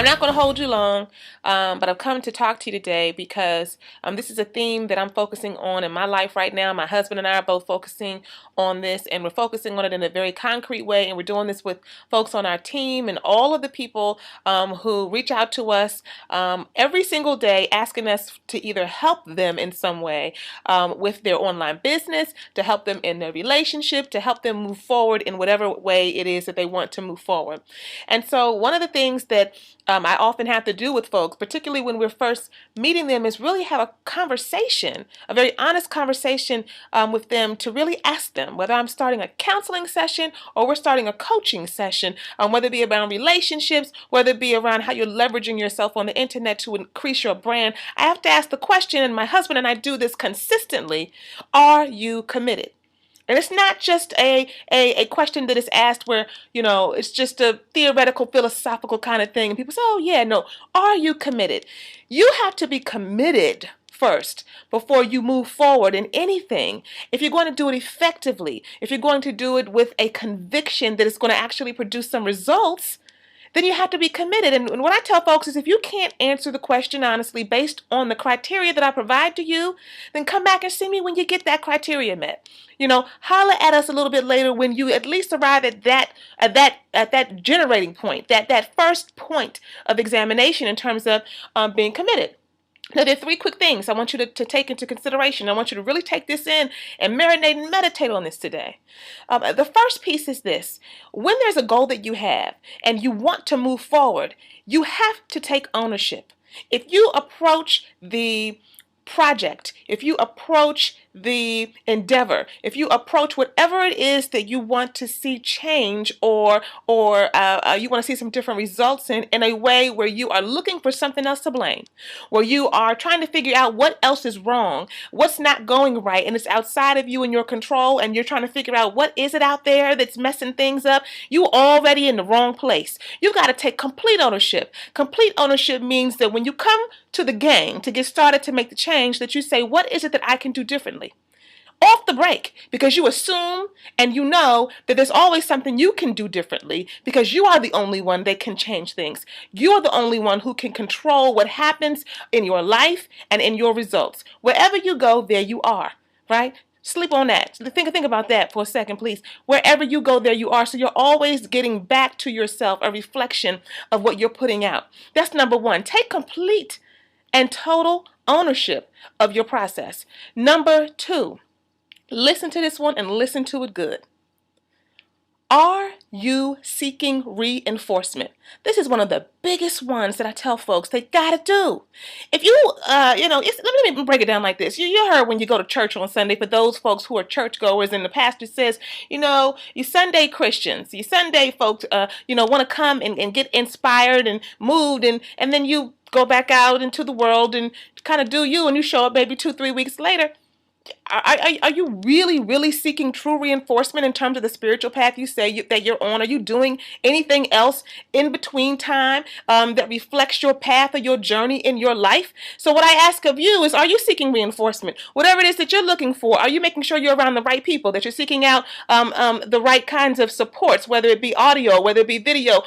I'm not going to hold you long, but I've come to talk to you today because this is a theme that I'm focusing on in my life right now. My husband and I are both focusing on this, and we're focusing on it in a very concrete way, and we're doing this with folks on our team and all of the people who reach out to us every single day asking us to either help them in some way with their online business, to help them in their relationship, to help them move forward in whatever way it is that they want to move forward. And so one of the things that I often have to do with folks, particularly when we're first meeting them, is really have a conversation, a very honest conversation with them, to really ask them whether I'm starting a counseling session or we're starting a coaching session, whether it be around relationships, whether it be around how you're leveraging yourself on the internet to increase your brand. I have to ask the question, and my husband and I do this consistently: are you committed? And it's not just a question that is asked where, it's just a theoretical, philosophical kind of thing. And people say, oh, yeah, no. Are you committed? You have to be committed first before you move forward in anything. If you're going to do it effectively, if you're going to do it with a conviction that it's going to actually produce some results, then you have to be committed. And what I tell folks is, if you can't answer the question honestly based on the criteria that I provide to you, then come back and see me when you get that criteria met. Holler at us a little bit later when you at least arrive at that generating point, that first point of examination in terms of being committed. Now, there are three quick things I want you to take into consideration. I want you to really take this in and marinate and meditate on this today. The first piece is this: when there's a goal that you have and you want to move forward, you have to take ownership. If you approach the project, if you approach the endeavor, if you approach whatever it is that you want to see change, or you want to see some different results in a way where you are looking for something else to blame, where you are trying to figure out what else is wrong, what's not going right, and it's outside of you and your control, and you're trying to figure out what is it out there that's messing things up, you're already in the wrong place. You got to take complete ownership. Complete ownership means that when you come to the game to get started to make the change, that you say, what is it that I can do differently? Off the break, because you assume and you know that there's always something you can do differently, because you are the only one that can change things. You are the only one who can control what happens in your life and in your results. Wherever you go, there you are, right? Sleep on that. Think about that for a second, please. Wherever you go, there you are. So you're always getting back to yourself a reflection of what you're putting out. That's number one. Take complete and total ownership of your process. Number two, listen to this one and listen to it good. Are you seeking reinforcement? This is one of the biggest ones that I tell folks they gotta do. If you, let me break it down like this. You heard when you go to church on Sunday, for those folks who are churchgoers, and the pastor says, you Sunday Christians, you Sunday folks, want to come and get inspired and moved, and then you go back out into the world and kind of do you, and you show up maybe 2-3 weeks later. Are you really seeking true reinforcement in terms of the spiritual path you say that you're on? Are you doing anything else in between time that reflects your path or your journey in your life? So what I ask of you is, are you seeking reinforcement? Whatever it is that you're looking for, are you making sure you're around the right people, that you're seeking out the right kinds of supports, whether it be audio, whether it be video,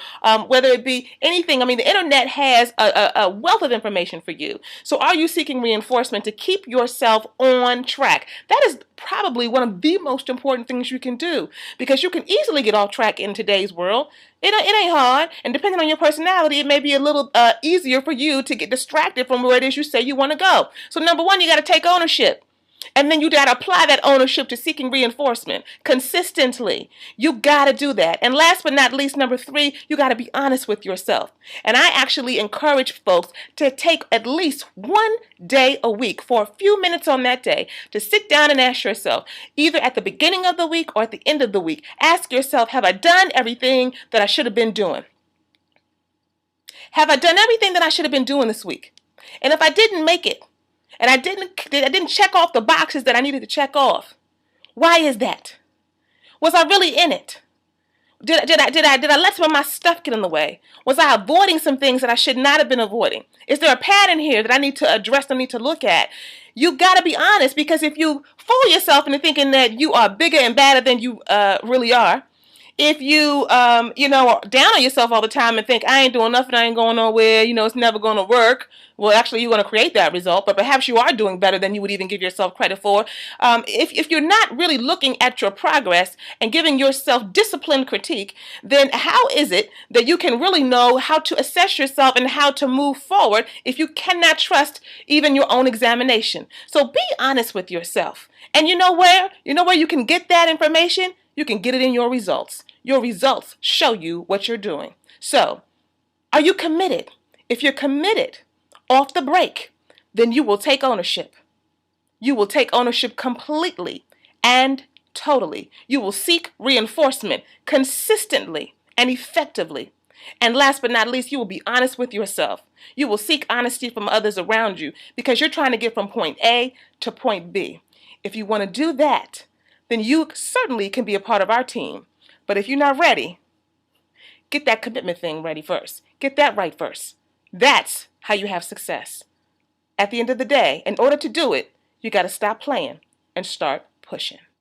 whether it be anything? I mean, the internet has a wealth of information for you. So are you seeking reinforcement to keep yourself on track? That is probably one of the most important things you can do, because you can easily get off track in today's world. It ain't hard, and depending on your personality, it may be a little easier for you to get distracted from where it is you say you want to go. So number one, you got to take ownership. And then you got to apply that ownership to seeking reinforcement consistently. You got to do that. And last but not least, number three, you got to be honest with yourself. And I actually encourage folks to take at least one day a week, for a few minutes on that day, to sit down and ask yourself, either at the beginning of the week or at the end of the week, ask yourself, have I done everything that I should have been doing? Have I done everything that I should have been doing this week? And if I didn't make it, and I didn't check off the boxes that I needed to check off, why is that? Was I really in it? Did I let some of my stuff get in the way? Was I avoiding some things that I should not have been avoiding? Is there a pattern here that I need to address, I need to look at? You got to be honest, because if you fool yourself into thinking that you are bigger and badder than you really are, If you, are down on yourself all the time and think, I ain't doing nothing, I ain't going nowhere, it's never going to work. Well, actually, you're going to create that result, but perhaps you are doing better than you would even give yourself credit for. If you're not really looking at your progress and giving yourself disciplined critique, then how is it that you can really know how to assess yourself and how to move forward if you cannot trust even your own examination? So be honest with yourself. And you know where? You know where you can get that information? You can get it in your results. Your results show you what you're doing. So, are you committed? If you're committed off the break, then you will take ownership. You will take ownership completely and totally. You will seek reinforcement consistently and effectively. And last but not least, you will be honest with yourself. You will seek honesty from others around you because you're trying to get from point A to point B. If you want to do that, then you certainly can be a part of our team. But if you're not ready, get that commitment thing ready first. Get that right first. That's how you have success. At the end of the day, in order to do it, you got to stop playing and start pushing.